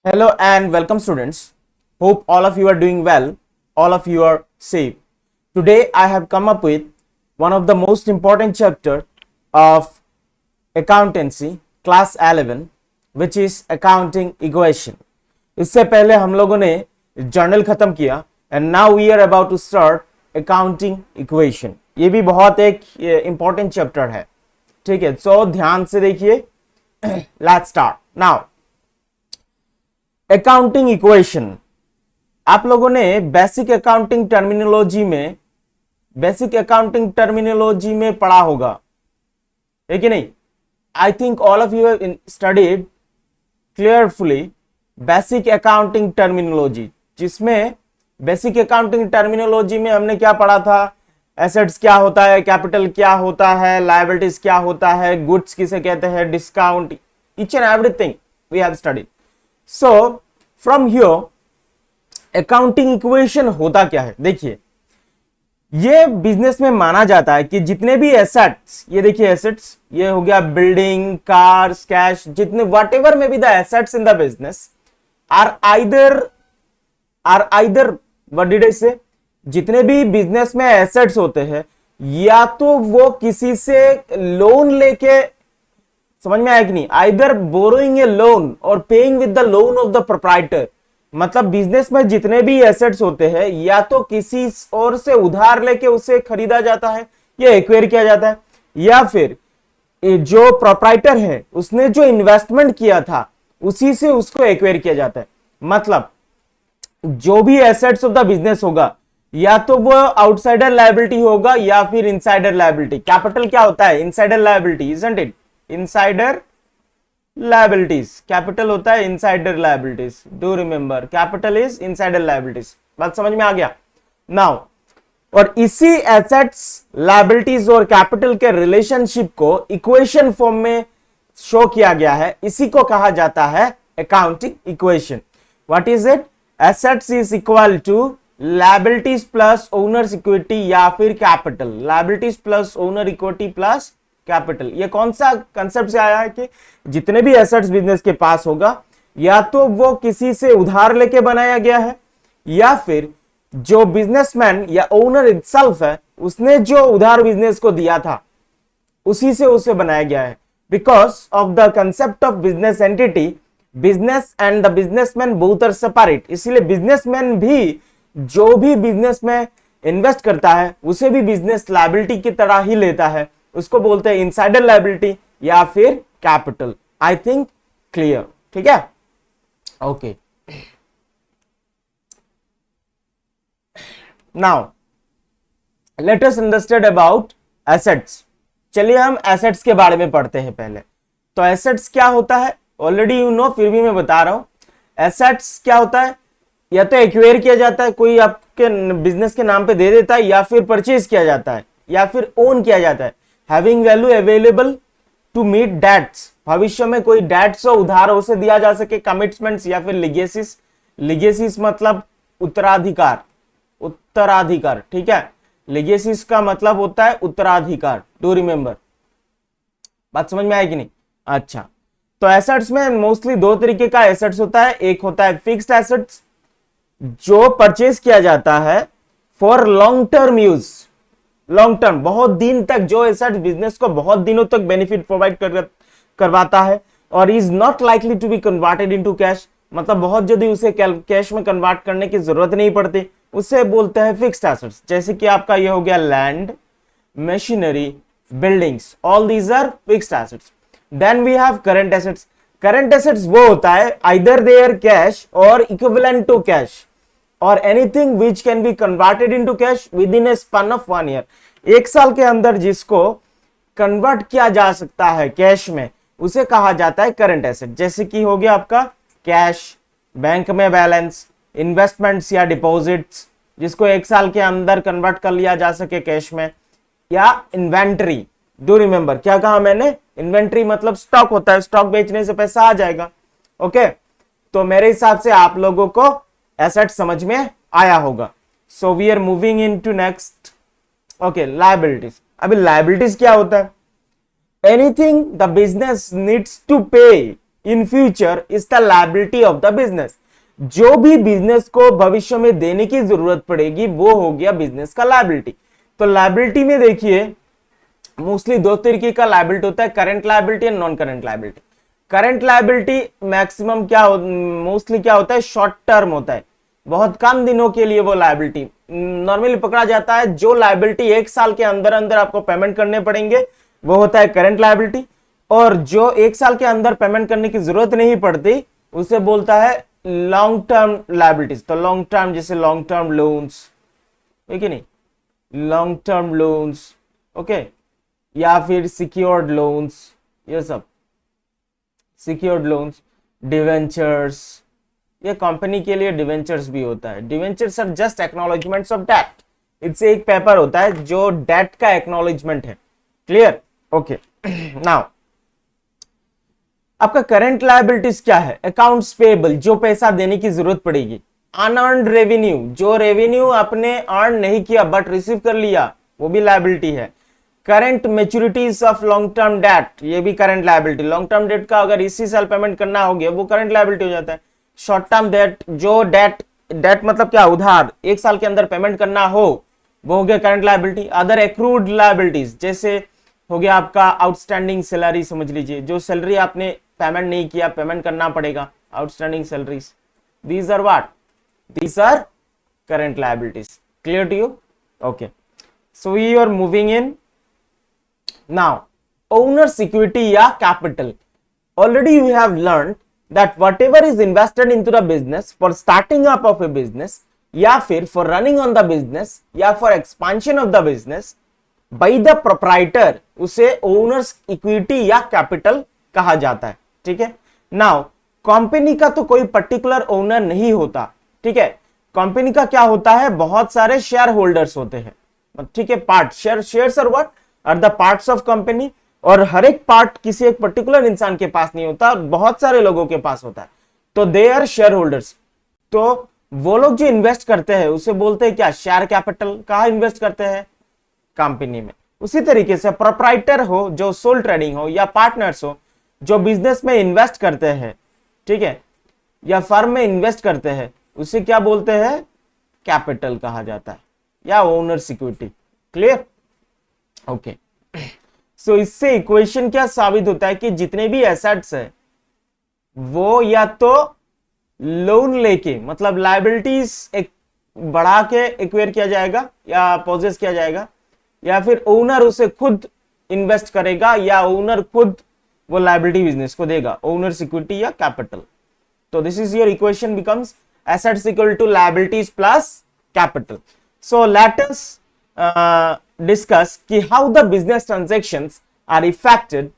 Hello and welcome students. Hope all of you are doing well, all of you are safe. Today I have come up with one of the most important chapter of accountancy class 11 which is accounting equation. इससे पहले हम लोगों ने journal खत्म किया and now we are about to start accounting equation. ये भी बहुत एक important chapter है. ठीक है, so ध्यान से देखिए. Let's start now. Accounting equation आप लोगों ने बेसिक अकाउंटिंग टर्मिनोलॉजी में पढ़ा होगा, है कि नहीं? I think all of you have studied clearfully basic accounting terminology, जिसमें बेसिक अकाउंटिंग टर्मिनोलॉजी में हमने क्या पढ़ा था? एसेट्स क्या होता है, कैपिटल क्या होता है, लायबिलिटीज क्या होता है, गुड्स किसे कहते हैं, discount, each and everything we have studied. So from here accounting equation होता क्या है? देखिए, ये बिजनेस में माना जाता है कि जितने भी एसेट्स, ये देखिए एसेट्स, ये हो गया बिल्डिंग, कार्स, कैश, जितने whatever may be the assets in the business are either what did I say, जितने भी बिजनेस में एसेट्स होते हैं या तो वो किसी से लोन लेके, समझ में आया कि नहीं, आइदर बोरोइंग ए लोन और paying with the loan of the proprietor. मतलब बिजनेस में जितने भी एसेट्स होते हैं या तो किसी और से उधार लेके उसे खरीदा जाता है या एक्वायर किया जाता है, या फिर जो प्रोप्राइटर है उसने जो इन्वेस्टमेंट किया था उसी से उसको एक्वायर किया जाता है. मतलब जो भी एसेट्स ऑफ द बिजनेस होगा या तो वो आउटसाइडर लायबिलिटी होगा या फिर इनसाइडर लायबिलिटी. कैपिटल क्या होता है? Insider liability, isn't it? Insider liabilities. Capital होता है insider liabilities. Do remember, capital is insider liabilities. बात समझ में आ गया? नाउ, और इसी एसेट्स, लायबिलिटीज और कैपिटल के रिलेशनशिप को इक्वेशन फॉर्म में शो किया गया है. इसी को कहा जाता है accounting equation. What is it? Assets is equal to liabilities plus owner's equity या फिर capital. Liabilities plus owner equity plus capital. ये कौन सा कंसेप्ट से आया है कि जितने भी एसेट्स बिजनेस के पास होगा या तो वो किसी से उधार लेके बनाया गया है या फिर जो बिजनेसमैन या ओनर इटसेल्फ है उसने जो उधार बिजनेस को दिया था उसी से उसे बनाया गया है. Because of the concept of business entity, business and the businessman both are separate. इसीलिए बिजनेसमैन भी जो भी बिजनेस में इन्वेस्ट करता है उसे भी बिजनेस लायबिलिटी की तरह ही लेता है. उसको बोलते हैं इनसाइडर लायबिलिटी या फिर कैपिटल. I think clear? ठीक है, okay. Now let us understand about assets. चलिए हम एसेट्स के बारे में पढ़ते हैं पहले. तो एसेट्स क्या होता है ऑलरेडी यू नो, फिर भी मैं बता रहा हूं. एसेट्स क्या होता है? या तो एक्वायर किया जाता है, कोई आपके बिजनेस के नाम पे दे देता है, या फिर परचेज किया जाता है, या फिर ओन किया जाता है. Having value available to meet debts, भविष्य में कोई डेट्स हो, उधार उसे दिया जा सके. कमिटमेंट्स या फिर लिगेसीज. लिगेसीज मतलब उत्तराधिकार. ठीक है, लिगेसीज का मतलब होता है उत्तराधिकार. Do remember? बात समझ में आएगी कि नहीं? अच्छा, तो एसेट्स में मोस्टली दो तरीके का एसेट्स होता है. एक होता है फिक्स्ड एसेट्स जो परचेज किया जाता है for long term use. Long term, बहुत दिन तक जो एसेट बिजनेस को बहुत दिनों तक बेनिफिट प्रोवाइड करवाता है और is not likely to be converted into cash. मतलब बहुत जल्दी उसे कैश में कन्वर्ट करने की जरूरत नहीं पड़ती, उसे बोलते हैं फिक्स्ड एसेट्स. जैसे कि आपका ये हो गया land, machinery, buildings, all these are fixed assets. Then we have current assets. Current assets वो होता है आइदर देयर कैश और equivalent to cash or anything which can be converted into cash within a span of 1 year. एक साल के अंदर जिसको convert किया जा सकता है कैश में उसे कहा जाता है करंट एसेट. जैसे कि हो गया आपका कैश, बैंक में बैलेंस, इन्वेस्टमेंट्स या डिपॉजिट्स जिसको एक साल के अंदर कन्वर्ट कर लिया जा सके कैश में, या इन्वेंटरी. डू रिमेंबर क्या कहा मैंने? इन्वेंटरी मतलब स्टॉक होता है, स्टॉक बेचने से पैसा आ जाएगा. ओके, तो मेरे हिसाब से आप लोगों को एसेट समझ में आया होगा. So we are moving in to next. Okay, liabilities. अभी लायबिलिटीज क्या होता है? Anything the business needs to pay in future is the liability of the business. जो भी बिजनेस को भविष्य में देने की जरूरत पड़ेगी वो हो गया बिजनेस का लायबिलिटी। तो लायबिलिटी में देखिए मोस्टली दो तरीके का लायबिलिटी होता है, current liability and non current liability. Current liability maximum mostly क्या होता है, शॉर्ट टर्म होता है, बहुत कम दिनों के लिए वो लायबिलिटी नॉर्मली पकड़ा जाता है। जो लायबिलिटी 1 साल के अंदर अंदर आपको पेमेंट करने पड़ेंगे वो होता है करंट लायबिलिटी, और जो 1 साल के अंदर पेमेंट करने की जरूरत नहीं पड़ती उसे बोलता है लॉन्ग टर्म लायबिलिटीज। तो लॉन्ग टर्म जैसे लॉन्ग टर्म लोन्स, ठीक है नहीं, लॉन्ग टर्म लोन्स, ओके, या फिर सिक्योर्ड लोन्स, ये सब सिक्योर्ड लोन्स, डिवेंचर्स, ये कंपनी के लिए डिवेंचर्स भी होता है। Debentures are just acknowledgements of debt, इससे एक पेपर होता है जो डेट का एक्नॉलेजमेंट है। क्लियर? ओके। नाउ आपका करंट लायबिलिटीज क्या है, अकाउंट्स पेएबल, जो पैसा देने की जरूरत पड़ेगी। अनअर्न्ड रेवेन्यू, जो रेवेन्यू आपने अर्न नहीं किया बट रिसीव कर लिया, वो भी लायबिलिटी है। Current मैच्योरिटीज of long term debt, ये भी current liability. Long term debt का अगर इसी साल पेमेंट करना हो गया वो करंट लायबिलिटी हो जाता है। शॉर्ट टर्म डेट, जो डेट मतलब क्या, उधार 1 साल के अंदर पेमेंट करना हो वो हो गया current liability. Other accrued liabilities जैसे हो गया आपका आउटस्टैंडिंग सैलरी, समझ लीजिए जो सैलरी आपने पेमेंट नहीं किया, पेमेंट करना पड़ेगा, outstanding salaries, these are what, these are current liabilities. Clear to you? Okay, so we are moving in now owner's equity या capital. Already you have learned that whatever is invested into the business for starting up of a business या फिर for running on the business या for expansion of the business by the proprietor, उसे owners equity या capital कहा जाता है। ठीक है, नाउ कंपनी का तो कोई पर्टिकुलर ओनर नहीं होता, ठीक है, कंपनी का क्या होता है, बहुत सारे शेयर होल्डर्स होते हैं, ठीक है, part shares are what are the parts of company, और हर एक पार्ट किसी एक पर्टिकुलर इंसान के पास नहीं होता, बहुत सारे लोगों के पास होता है, तो दे आर शेयर होल्डर्स। तो वो लोग जो इन्वेस्ट करते हैं उसे बोलते हैं क्या, शेयर कैपिटल। कहाँ इन्वेस्ट करते हैं, कंपनी में। उसी तरीके से प्रोप्राइटर हो, जो सोल ट्रेडिंग हो, या पार्टनर्स हो जो बिजनेस में इन्वेस्ट करते हैं, ठीक है, या फर्म में इन्वेस्ट करते हैं, उसे क्या बोलते हैं, कैपिटल कहा जाता है, या ओनर्स इक्विटी। क्लियर? ओके, सो इससे इक्वेशन क्या साबित होता है कि जितने भी एसेट्स है वो या तो लोन लेके, मतलब लायबिलिटीज एक बढ़ा के एक्वायर किया जाएगा या पोजेस किया जाएगा, या फिर ओनर उसे खुद इन्वेस्ट करेगा, या ओनर खुद वो लायबिलिटी बिजनेस को देगा, ओनर्स इक्विटी या कैपिटल। तो this is your equation becomes assets equal to liabilities plus capital. So let us discuss कि how the business transactions are effected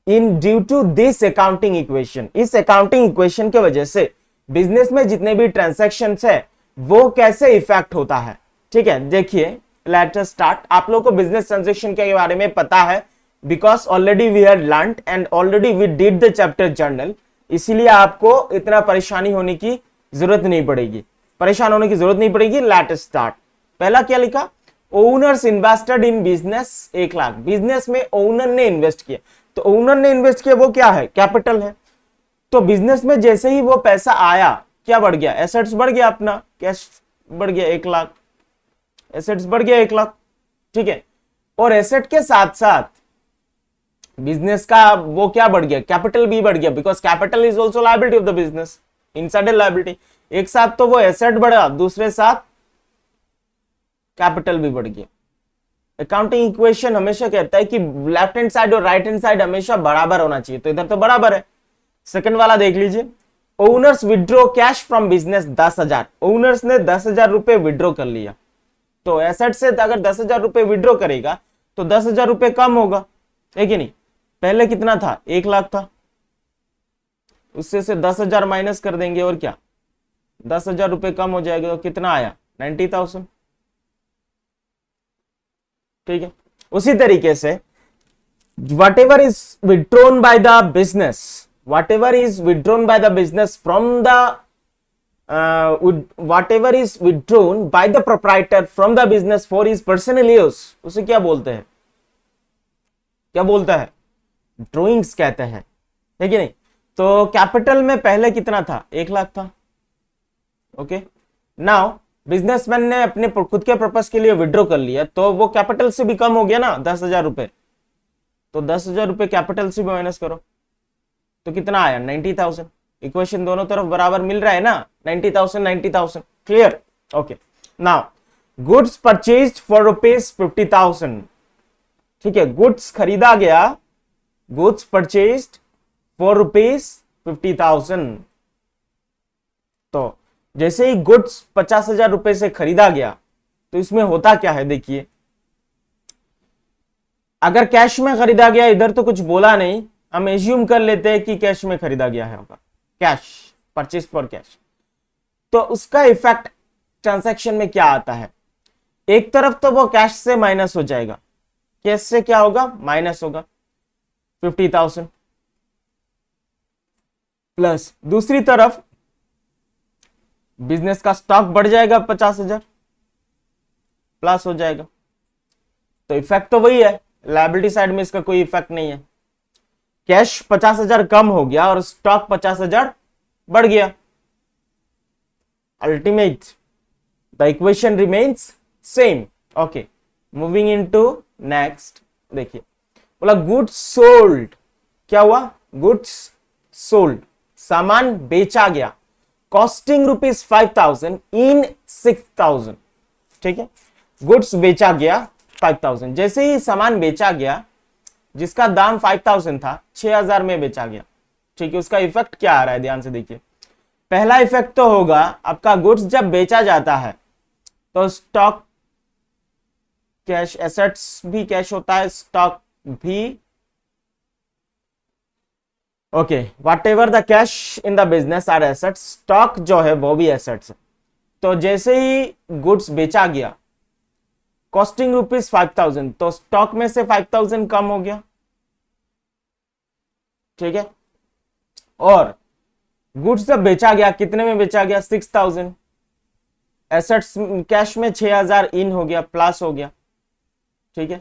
in due to this accounting equation. इस accounting equation के वजह से business में जितने भी transactions है वो कैसे इफेक्ट होता है। ठीक है, देखिए लेट अस स्टार्ट। आप लोगों को बिजनेस ट्रांजैक्शन के बारे में पता है because already we had learned and already we did the chapter journal, इसीलिए आपको इतना परेशानी होने की जरूरत नहीं पड़ेगी, परेशान होने की जरूरत नहीं पड़ेगी। Let us start. पहला क्या लिखा, owners invested in business 1 lakh. Business में ओनर ने इन्वेस्ट किया, तो ओनर ने इन्वेस्ट किया वो क्या है, कैपिटल है। तो बिजनेस में जैसे ही वो पैसा आया क्या बढ़ गया, एसेट्स बढ़ गया, अपना कैश बढ़ गया 1 लाख, एसेट्स बढ़ गया 1 लाख। ठीक है, और एसेट के साथ साथ बिजनेस का वो क्या बढ़ गया, कैपिटल भी बढ़ गया, because capital is also liability of the business, inside liability. एक साथ तो वो एसेट बढ़ा, दूसरे साथ कैपिटल भी बढ़ गया। अकाउंटिंग इक्वेशन हमेशा कहता है कि लेफ्ट हैंड साइड और राइट हैंड साइड हमेशा बराबर होना चाहिए, तो इधर तो बराबर है। सेकंड वाला देख लीजिए, owners withdraw cash from business 10,000। Owners ने 10,000 रुपए विड्रॉ कर लिया, तो एसेट से अगर 10,000 रुपए विड्रॉ करेगा तो 10,000 रुपए कम होगा, है कि नहीं। पहले कितना था, 1 लाख था, उससे से 10,000 माइनस कर देंगे और क्या, 10,000 रुपए कम हो जाएगा, तो कितना आया, 90,000। ठीक है, उसी तरीके से whatever is withdrawn by the business, whatever is withdrawn by the business from the whatever is withdrawn by the proprietor from the business for his personal use, उसे क्या बोलते हैं, क्या बोलता है, ड्रॉइंग्स कहते हैं, है कि नहीं। तो कैपिटल में पहले कितना था, 1 लाख था। ओके, नाउ बिजनेसमैन ने अपने खुद के पर्पस के लिए विड्रॉ कर लिया, तो वो कैपिटल से भी कम हो गया ना 10,000 रुपए। तो 10,000 रुपए कैपिटल से भी माइनस करो तो कितना आया, 90,000। इक्वेशन दोनों तरफ बराबर मिल रहा है ना, 90,000 90,000। Clear? Okay, now goods purchased for ₹50,000। ठीक है, गुड्स खरीदा गया, गुड्स परचेज्ड फॉर ₹50,000। तो जैसे ही गुड्स 50,000 रुपए से खरीदा गया, तो इसमें होता क्या है देखिए, अगर कैश में खरीदा गया, इधर तो कुछ बोला नहीं, हम एज्यूम कर लेते हैं कि कैश में खरीदा गया है होगा, कैश, परचेज फॉर कैश। तो उसका इफेक्ट ट्रांजैक्शन में क्या आता है, एक तरफ तो वो कैश से माइनस हो जाएगा, कैश से क्या होगा, माइनस होगा 50,000, प्लस दूसरी तरफ बिजनेस का स्टॉक बढ़ जाएगा 50,000, प्लस हो जाएगा। तो इफेक्ट तो वही है, लायबिलिटी साइड में इसका कोई इफेक्ट नहीं है। कैश 50,000 कम हो गया और स्टॉक 50,000 बढ़ गया। Ultimate the equation remains same. Okay, moving into next. देखिए, बोला गुड्स सोल्ड, क्या हुआ, गुड्स सोल्ड, सामान बेचा गया, कॉस्टिंग ₹5,000 इन 6,000। ठीक है, गुड्स बेचा गया 5,000, जैसे ही सामान बेचा गया जिसका दाम 5,000 था, 6,000 में बेचा गया। ठीक है, उसका इफेक्ट क्या आ रहा है, ध्यान से देखिए। पहला इफेक्ट तो होगा आपका, गुड्स जब बेचा जाता है तो स्टॉक कैश, एसेट्स भी कैश होता है, स्टॉक भी। Okay, whatever the cash in the business are assets, stock जो है वो भी एसेट्स है। तो जैसे ही गुड्स बेचा गया, कॉस्टिंग ₹5,000, तो स्टॉक में से 5,000 कम हो गया। ठीक है, और गुड्स जब बेचा गया, कितने में बेचा गया, 6,000, एसेट्स कैश में 6,000 इन हो गया, प्लस हो गया। ठीक है,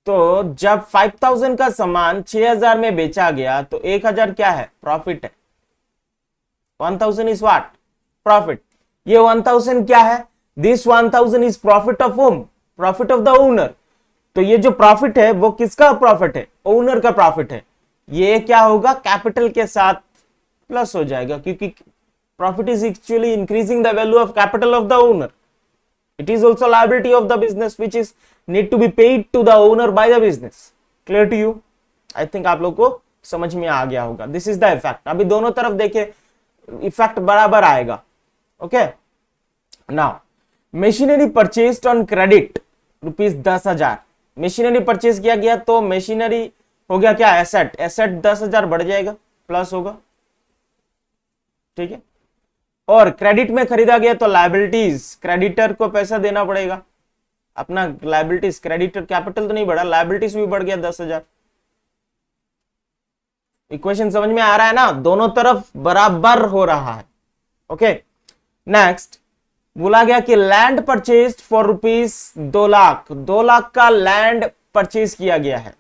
तो जब 5,000 का सामान 6,000 में बेचा गया, तो 1,000 क्या है, प्रॉफिट है। 1,000 इज व्हाट, प्रॉफिट। ये 1,000 क्या है, this 1,000 is profit of home, profit of the owner. तो ये जो प्रॉफिट है वो किसका प्रॉफिट है, ओनर का प्रॉफिट है। ये क्या होगा, कैपिटल के साथ प्लस हो जाएगा, क्योंकि profit is actually increasing the value of capital of the owner. It is also liability of the business which is need to be paid to the owner by the business. Clear to you? I think आप लोग को समझ में आ गया होगा। This is the effect. अभी दोनों तरफ देखे, इफेक्ट बराबर आएगा। Okay? Now, machinery purchased on credit ₹10,000। Machinery purchase किया गया, तो मशीनरी हो गया क्या, एसेट, एसेट 10,000 बढ़ जाएगा, प्लस होगा। ठीक है, और क्रेडिट में खरीदा गया तो लायबिलिटीज, क्रेडिटर को पैसा देना पड़ेगा अपना, लायबिलिटीज, क्रेडिटर कैपिटल तो नहीं बढ़ा, लायबिलिटीज भी बढ़ गया 10,000। इक्वेशन समझ में आ रहा है ना, दोनों तरफ बराबर हो रहा है। ओके, नेक्स्ट बोला गया कि लैंड परचेज फॉर ₹2,00,000, 2,00,000 का लैंड परचेज किया गया है।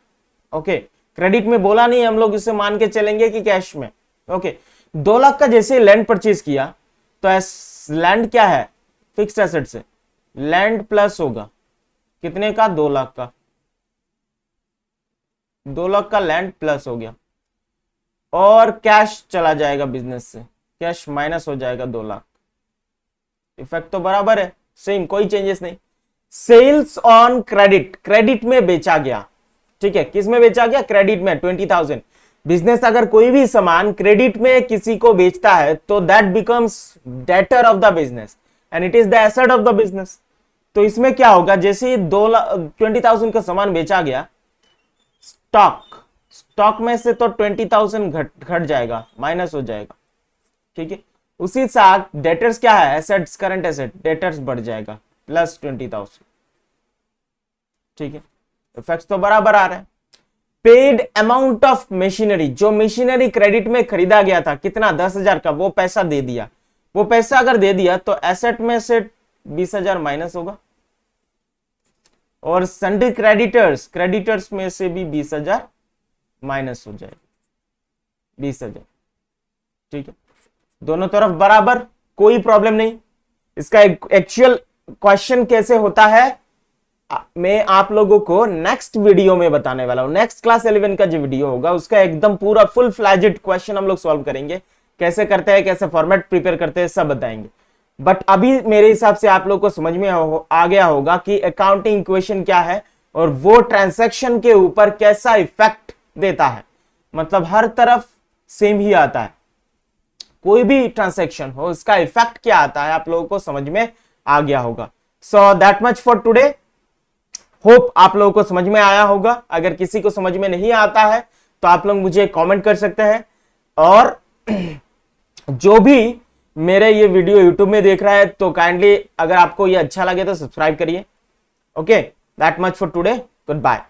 ओके, क्रेडिट में बोला नहीं, हम लोग इसे मान के चलेंगे कि कैश में। ओके, 2,00,000 का जैसे लैंड परचेज किया, तो लैंड क्या है, फिक्स्ड एसेट से लैंड प्लस होगा, कितने का, 2,00,000 का, 2,00,000 का लैंड प्लस हो गया, और कैश चला जाएगा बिजनेस से, कैश माइनस हो जाएगा 2,00,000। इफेक्ट तो बराबर है, सेम, कोई चेंजेस नहीं। सेल्स ऑन क्रेडिट, क्रेडिट में बेचा गया। ठीक है, किस में बेचा गया, क्रेडिट में, 20,000। बिजनेस अगर कोई भी सामान क्रेडिट में किसी को बेचता है, तो that becomes debtor of the business and it is the asset of the business. तो इसमें क्या होगा, जैसे 20,000 का सामान बेचा गया, स्टॉक में से तो 20,000 घट जाएगा, माइनस हो जाएगा। ठीक है, उसी साथ डेटर्स क्या है, एसेट्स, करंट एसेट, डेटर्स बढ़ जाएगा, प्लस 20,000। ठीक है, इफेक्ट्स तो बराबर आ रहे हैं। पेड अमाउंट ऑफ मशीनरी, जो मशीनरी क्रेडिट में खरीदा गया था, कितना, 10,000 का, वो पैसा दे दिया। वो पैसा अगर दे दिया तो एसेट में से 20,000 माइनस होगा, और सन्ड्री क्रेडिटर्स, क्रेडिटर्स में से भी 20,000 माइनस हो जाएगा। 20,000। ठीक है, दोनों तरफ बराबर, कोई प्रॉब्लम नहीं। इसका एक्चुअल क्वेश्चन कैसे होता है मैं आप लोगों को नेक्स्ट वीडियो में बताने वाला हूं। नेक्स्ट क्लास 11 का जो वीडियो होगा उसका एकदम पूरा फुल फ्लैजेड क्वेश्चन हम लोग सॉल्व करेंगे, कैसे करते हैं, कैसे फॉर्मेट प्रिपेयर करते हैं, सब बताएंगे। बट अभी मेरे हिसाब से आप लोग को समझ में आ गया होगा कि अकाउंटिंग इक्वेशन क्या है और वो ट्रांसैक्शन के ऊपर कैसा इफेक्ट देता है। मतलब हर तरफ सेम ही आता है, कोई भी ट्रांसैक्शन हो इसका इफेक्ट क्या आता है आप लोगों को समझ में आ गया होगा। So that much for today. Hope आप लोगों को समझ में आया होगा। अगर किसी को समझ में नहीं आता है तो आप लोग मुझे कमेंट कर सकते हैं, और जो भी मेरे ये वीडियो यूट्यूब में देख रहा है तो काइंडली अगर आपको ये अच्छा लगे तो सब्सक्राइब करिए। Okay, that much for today, good bye.